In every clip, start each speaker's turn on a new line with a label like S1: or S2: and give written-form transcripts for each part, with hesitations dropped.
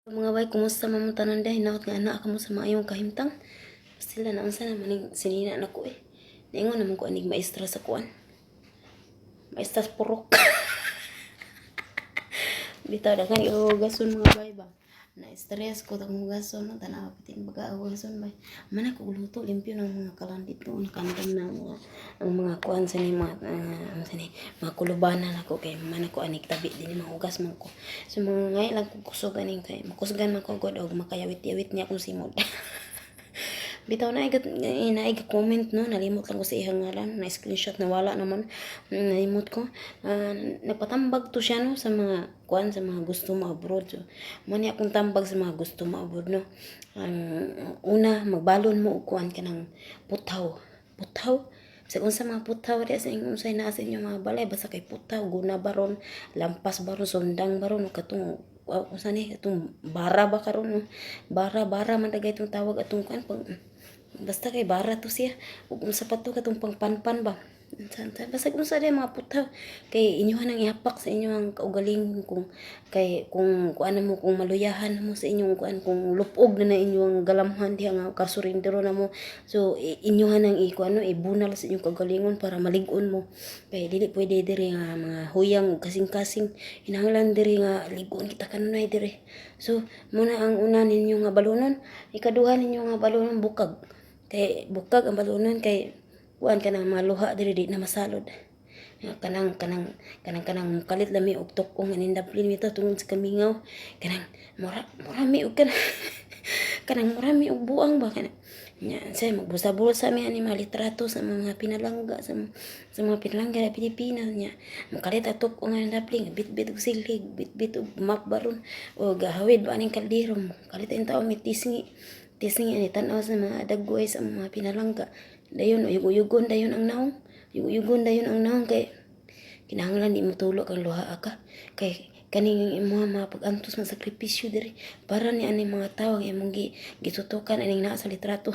S1: Mga bay, kumusta mamutanan dahil naot nga anak ka mo sa maayong kahimtang? Sila na unsa naman yung sinina na ko eh. Naingon naman ko anig maestra sa kuan. Maestra sa purok. Bitaw da kan iugason mga bay ba. Na-stress ko tang hugason no tanaw pitin baga hugason bay. Man ako luto limpyo ng mga kalandit noon kandam na ang mga kuan sa ni mga mga kulubanan ako kay man ako anig tabi din mga hugas man ko. So mga ngay lang ko kusog aning kay makusgan man ko god og makayawit-yawit niya akong simod. Bitaw na iga comment no nalimot lang ko sa iyang ngalan na screenshot na wala naman nalimot ko nagpatambag to siya no sa mga kuan sa mga gusto mo abroad so mani akong tambag sa mga gusto mo abroad no ang una magbalon mo og kuan kanang putaw sa unsa mga putaw di sa ingon unsay naa sa inyo mga balay basta kay putaw guna baron lampas baron sundang baron katong usa ni katong bara ba karon no bara man dagay itong tawag atong kuan pag basta kay bara to siya ug unsa pa to katong pangpanpan ba basta unsa day mga putaw kay inyohan ang ihapak sa inyong kaugalingon kung kay kung kuan mo kung maluyahan mo sa inyong kuan kung lupog na inyong galamhan diha nga kasurindero na mo so inyohan ang ikuan no ibunal sa inyong kaugalingon para malig-on mo kay dili pwede diri nga mga huyang kasing-kasing hinahanglan diri nga lig-on kita kanunay diri so muna ang una ninyo nga balunon ikaduha ninyo nga balunon bukag kay bukag ang balunon kay kuan kanang maluha diri di na masalod kanang kalit lami og tukong anindaplin mito tungod sa kamingaw kanang murami og kanang kanang murami og buang ba kanang nya say magbusa-busa mi ani mga litrato sa mga pinalangga sa mga pinalangga sa Pilipinas nya makalit atok og anindaplin bit-bit og silig bit-bit og map baron og gahawid ba aning kaldero kalit ang tao mi tisngi ani tan-aw sa mga dagway sa mga pinalangga dayon yugo-yugon dayon ang naong yugo-yugon dayon ang naong kay kinahanglan di mo tulo kang luha ka kay kaning imong mga pag-antos ng sakripisyo diri para ni ani mga tawo nga imong gitutukan aning naa sa litrato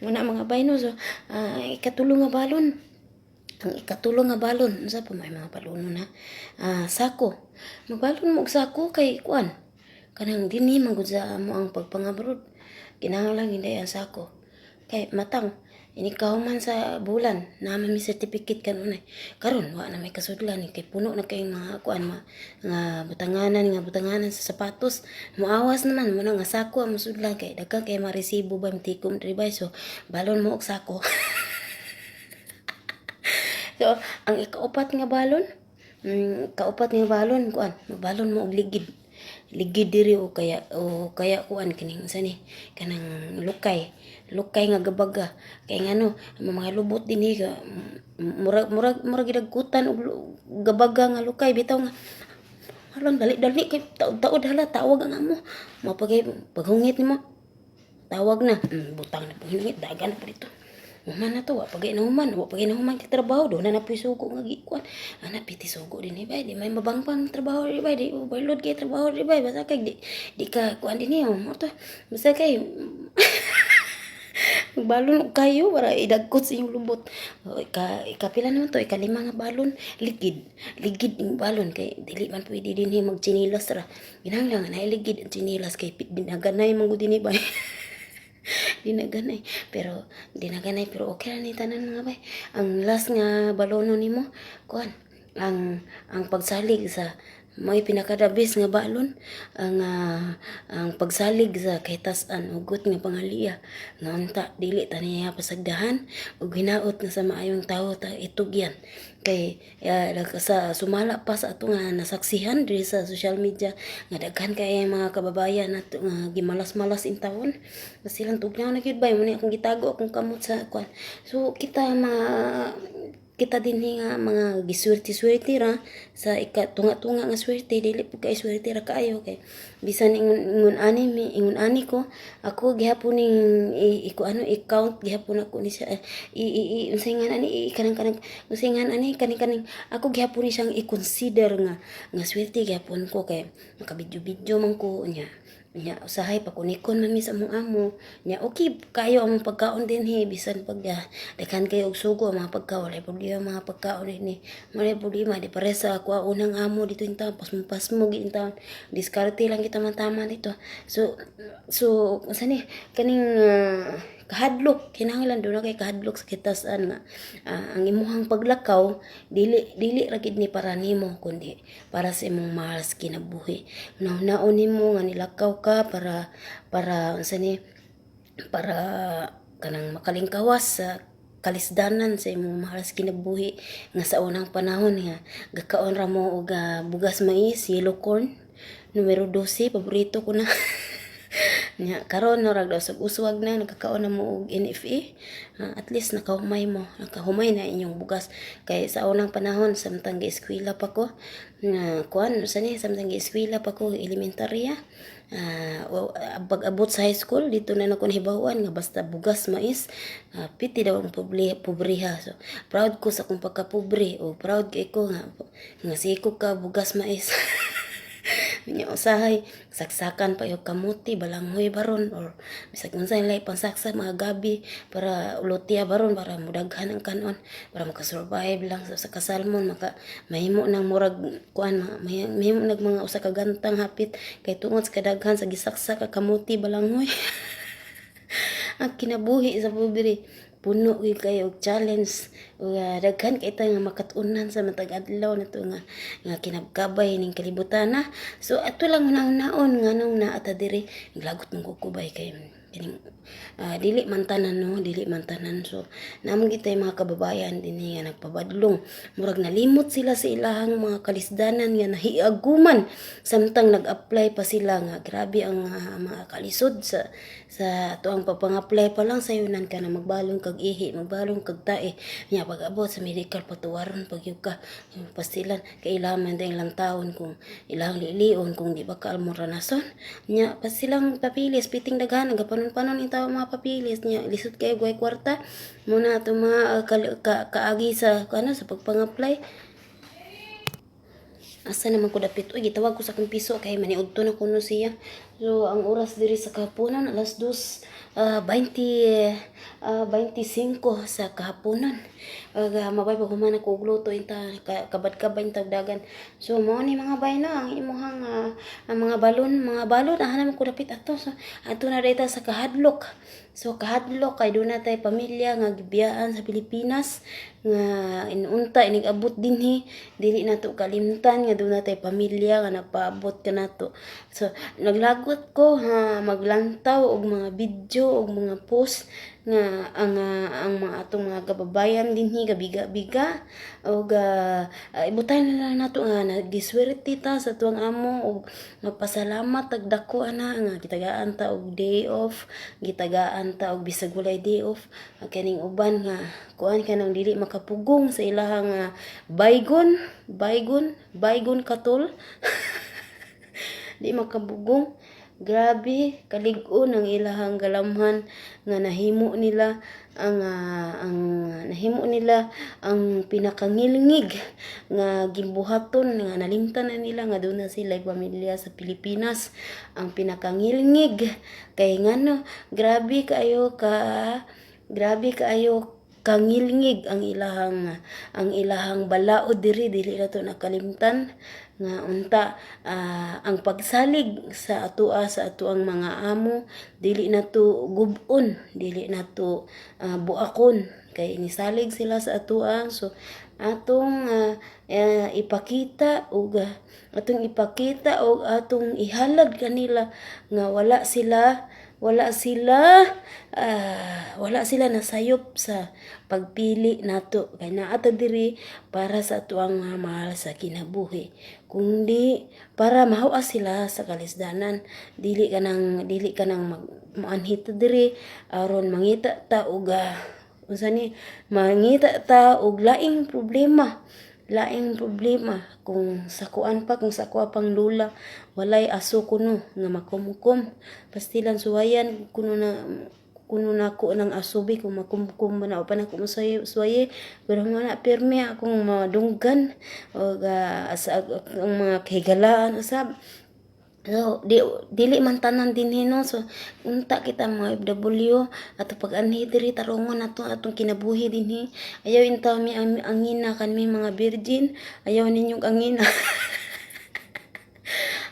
S1: muna mga bayno so ikatulong nga balon ang ikatulong nga balon unsa pa may mga balunon ha sako magbalon mo og sako kay kuan kanang dinhi man gud sa amo ang pagpangabrod kinahanglan hinday ang sako kay matang inikaw man sa bulan naman mi certificate kanunay karon wa na may kasudlan kay puno na kay mga kuan nga butanganan sa sapatos muawas naman mo nga sako ang musudlan kay daghan kay maresibo ba mitikom diri bay so balon mo og sako so ang ikaupat nga balon kuan balon mo og ligid diri o kaya kuan kining sa ni kanang lukay nga gabaga kay ngano mga lubot dinhi ka murag gidagkutan og gabaga nga lukay bitaw nga halon dali kay taod hala tawag ang amo mapagay paghungit nimo tawag na butang na paghungit dagan na pa dito Human na to, wapagay na human kay trabaho do na napisugo nga gikuan. Ana piti sugo din ibay, di may mabangpang trabaho di ibay, di overload kay trabaho di ibay, basta kay di ka kuan din niyo. Mo to, basta kay balon kayo para idagkot sa inyong lubot. Ikapila naman to, ikalima nga balon, ligid yung balon kay dili man pwede din magchinilas ra. Ginahanglan na ligid ang chinilas kay dinaganay man gud din ibay. dinaganay pero okay ra ni tanan mga bay ang last nga balono nimo kuan ang pagsalig sa may pinakadabis nga balon ang pagsalig sa kahitasan ugot nga pangaliya nga unta dili ta niya pasagdahan ug hinaot na sa maayong tawo ta itugyan kay sa sumala pa sa ato nga nasaksihan diri sa social media nga daghan kay mga kababayan nato nga gimalas-malas intawon silang tugnaw na gyud bay mo ni akong gitago akong kamot sa kwan so kita din nga mga giswerte-swerte ra sa tunga-tunga nga swerte dili po kay swerte ra kaayo kay bisan ingon ani ko ako gihapon ning i-count gihapon ako ni siya unsay nga ani kanang unsay nga ani kaning ako gihapon ni siyang i-consider nga swerte gihapon ko kay makabidyo-bidyo man ko nya nya usahay pakunikon mami sa among amo nya okay kayo ang pagkaon din he bisan pag daghan kayo og sugo ang mga pagkaon wala problema mga pagkaon ni wala problema di pare sa ako unang amo dito in town pasmo in town diskarte lang kita man tama dito so unsa ni kaning kahadlok kinahanglan do na kay kahadlok sa kitasan nga ang imuhang paglakaw dili ra gid ni para nimo kundi para sa imong mahal sa kinabuhi naon nimo nga nilakaw ka para unsa ni para kanang makalingkawas sa kalisdanan sa imong mahal sa kinabuhi nga sa unang panahon nga gakaon ra mo og bugas mais yellow corn numero 12 paborito ko na nya karon no rag daw sa uswag na nagkakaon na mo og NFA at least nakahumay na inyong bugas kay sa unang panahon samtang gi-eskwela pa ko kuan sa ni samtang gi-eskwela pa ko elementarya pag-abot sa high school dito na nako nahibawan nga basta bugas mais piti daw ang pobriha so proud ko sa kung pagka-pobre o proud kay ko nga siko ka bugas mais nya usahay saksakan pa yung kamuti balanghoy baron or bisag unsay lay pansaksa mga gabi para ulotya baron para mudaghan ang kanon para makasurvive lang sa kasalmon mahimo nang murag kuan mahimo nag mga usa ka gantang hapit kay tungod sa kadaghan sa gisaksa ka kamuti balanghoy ang kinabuhi sa pobre puno gyud kayo og challenge ug daghan kay ta nga makatunan sa matag adlaw nato nga kinabkabay ning kalibutan na so ato lang naon nga nung naata diri naglagot mong kukubay kay kining dili man tanan so namon gitay mga kababayan dinhi nga nagpabadlong murag nalimot sila sa ilahang mga kalisdanan nga nahiaguman samtang nag-apply pa sila nga grabe ang mga kalisod sa tuang papang-apply pa lang sayunan ka na magbalong kag ihi magbalong kag tae nya pag-abot sa medical patuwaron pagyud ka pastilan kay ilaman ding lang taon kung ilang lilion kung di ba ka almoranason nya pastilang papilis piting daghan panon itaw mga papilis nya lisod kay guay kwarta muna ato mga kaagi sa sa pagpang-apply asa naman ko dapit uy gitawag ko sa akong piso kay maniudto na kuno siya so ang oras diri sa kahaponan alas 2:25 sa kahaponan mabay pa humana ko gluto inta kabad-kabay tagdagan so mao ni mga bay no ang imuhang ang mga balon naman ko dapit ato so ato na data sa kahadlok kay doon na tayo pamilya nga gibiyaan sa Pilipinas nga inunta inigabot dinhi dili nato kalimtan nga doon na tayo pamilya nga napaabot ka nato so naglagot ko maglantaw og mga video og mga post nga ang mga atong mga kababayan dinhi gabiga og ibutay na lang nato nga nagiswerte ta sa tuang amo og magpasalamat tagdako ana nga gitagaan ta og day off gitagaan ta og bisag walay day off kaning uban nga kuan kanang dili makapugong sa ilahang baygon katol di makabugong grabe kalig-on ang ilahang galamhan nga nahimo nila ang pinakangilngig nga gimbuhaton nga nalimtan na nila nga doon na sila pamilya sa Pilipinas ang pinakangilngig kay ngano grabe kaayo kangilngig ang ilahang balaod diri na to nakalimtan nga unta ang pagsalig sa atuang mga amo dili na to gubon dili na to buakon kay nisalig sila sa atuang so atong ipakita og atong ihalad kanila nga wala sila nasayop sa pagpili nato kay naata diri para sa atuang mahal sa kinabuhi kundi para mahawas sila sa kalisdanan dili ka nang maanhit diri aron mangita ta og mangita ta og laing problema kung sa kuan pang lula walay aso kuno nga makumkum pastilan suwayan kuno na ko ng asubi kung makumkum na pa na suwaye pero na perme akong madunggan o ang mga kahigalaan usab So, dili man tanan dinhi no. So, unta kita mga FW ato pag anhi diri tarungon nato atong kinabuhi dinhi. Ayaw intaw mi ang angina kan mi mga virgin. Ayaw ninyong angina.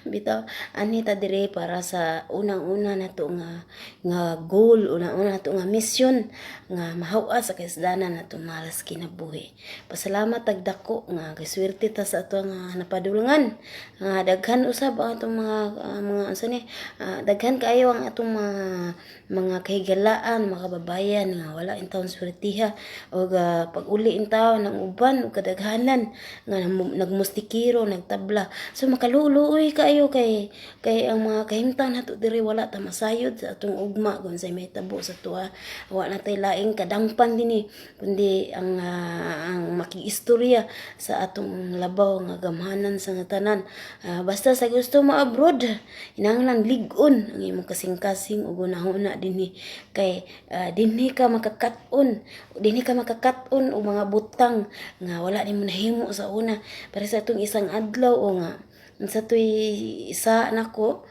S1: Bitaw ani ta dire para sa unang-una nato nga goal, unang-una nato nga mission nga mahawa sa kaisdanan nato malas kinabuhi. Pasalamat tagdako nga kaswerte ta sa ato nga napadulungan. Nga daghan usab ang atong mga unsa ni daghan kaayo ang atong mga kahigalaan, mga kababayan nga wala intawon swertiha o pag uli intaw ng uban o kadaghanan nga nagmustikiro, nagtabla. So makaluluoy kaayo kay ang mga kahimtang nato diri wala ta masayod sa atong ugma kung say may tabo sa tuwa. Wala na tay laing kadangpan dinhi kundi ang makiistorya sa atong labaw nga gamhanan sa nga tanan. Basta sa gusto mo abroad, inanglan ligon ang imong kasing-kasing ug unahuna dinhi kay dinhi ka makakaton og mga butang nga wala nimo nahimo sa una para sa atong isang adlaw o nga sa tuy isa nako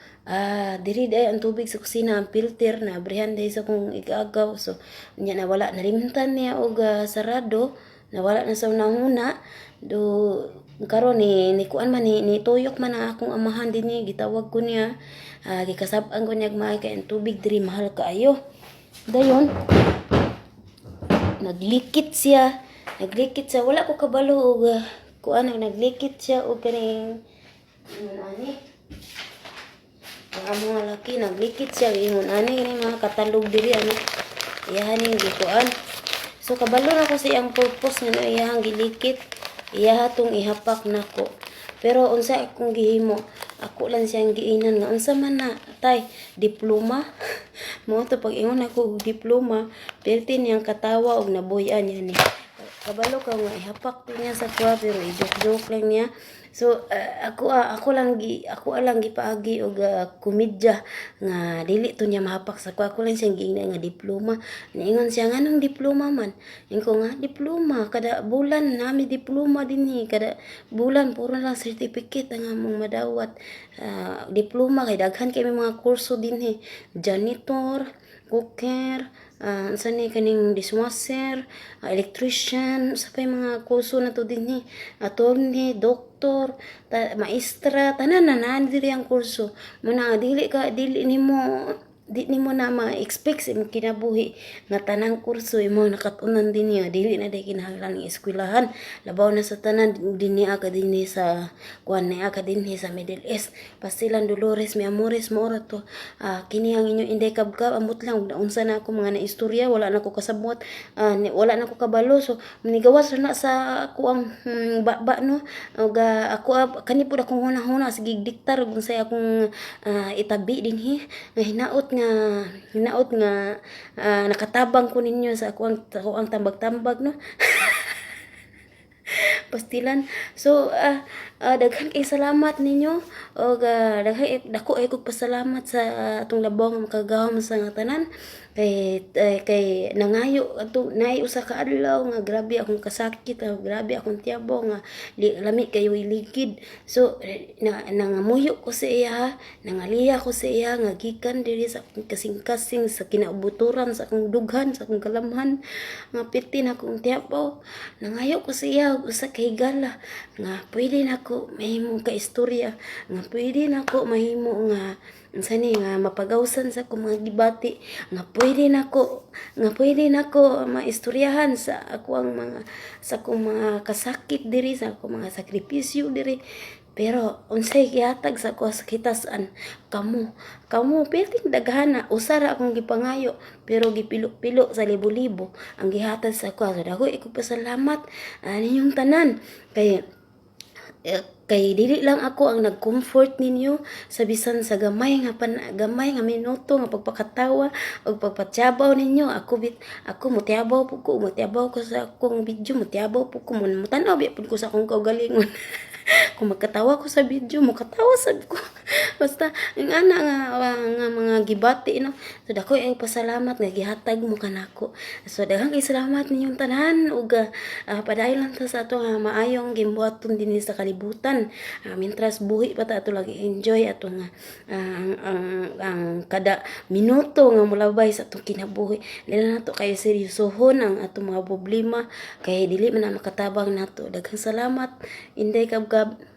S1: diri day ang tubig sa kusina ang filter na abrihan day sa kong igagaw so nya nawala nalimtan niya og sarado nawala na sa unahuna do karon ni kuan man ni tuyok man ang akong amahan dinhi gitawag ko niya gikasab-an ko niya maay kay ang tubig diri mahal kaayo dayon naglikit siya wala ko kabalo og kuan naglikit siya og kaning ani ang mga laki naglikit siya ingon ani mga katalog diri ano iyahan ning gikuan so kabalo na ko sa iyang purpose nga iyahang gilikit iyaha tong ihapak nako pero unsa akong gihimo ako lang siyang giinan nga unsa man na tay diploma mo to pag ingon ako diploma perti niyang katawa og nabuyan niya ni kabalo ka nga ihapak to niya sa kuha pero i-joke lang niya so ako lang gipaagi og komedya nga dili to niya mahapak sa kuha ako lang siyang giingnan nga diploma niingon siya nganong diploma man ingko nga diploma kada bulan nami diploma dinhi kada bulan puro lang certificate ang among madawat diploma kay daghan kay may mga kurso dinhi janitor cooker sa ni kaning dishwasher electrician sa pay mga kurso na to dinhi attorney doktor maestra tanan na diri ang kurso muna dili nimo na ma-expect sa imong kinabuhi nga tanang kurso imo nakatunan din niya dili na day kinahanglan ng eskwelahan labaw na sa tanan dinhi ka dinhi sa kuan na ka dinhi sa Middle East Pastilan Dolores mi Amores mo ra to kini ang inyo inday kabkab amot lang unsa na ako mga naistorya wala na ko kasabot wala na ko kabalo so manigawas na sa ako ang baba no ug ako kani pud akong hunahuna sige diktar ug unsay akong itabi dinhi hinaot nga nakatabang ko ninyo sa ako ang tambag-tambag no pastilan so daghan kay salamat ninyo og dako ay kog pasalamat sa atong labaw nga makagahom sa nga tanan kay nangayo ato nay usa ka adlaw nga grabe akong kasakit grabe akong tiyabaw nga lami kayo iligid so nangamuyo ko sa iya nangaliya ko sa iya nga gikan diri sa kasing-kasing sa kinaubuturan sa akong dughan sa akong kalamhan nga pitin akong tiyabaw nangayo ko sa iya usa ka higala nga pwede nako mahimo ka istorya nga pwede nako mahimo nga sani nga mapagawsan sa akong mga gibati nga pwede nako maistoryahan sa akong mga kasakit diri sa akong mga sakripisyo diri pero unsay gihatag sa ako sa kitasan kamo perting daghana usara akong gipangayo pero gipilo-pilo sa libo-libo ang gihatag sa ako so dako iko pasalamat ninyong tanan kay dili lang ako ang nag-comfort ninyo sa bisan sa gamay nga minuto nga pagpakatawa o pagpatyabaw ninyo ako mutiabaw ko sa akong video mutiabaw po ko mutanaw biya pud ko sa akong kaugalingon kung magkatawa ko sa video mukatawa sad ko Basta ang ana nga mga gibati no. So dako ay pasalamat nga gihatag mo kanako. So daghang kay salamat ninyong tanan ug padayon lang ta sa ato nga maayong gimbuhaton dinhi sa kalibutan. Mintras buhi pa ta ato lagi enjoy ato nga ang kada minuto nga mulabay sa atong kinabuhi. Dili na to kay seryosohon ang atong mga problema kay dili man na makatabang nato. Daghang salamat. Inday kabgab.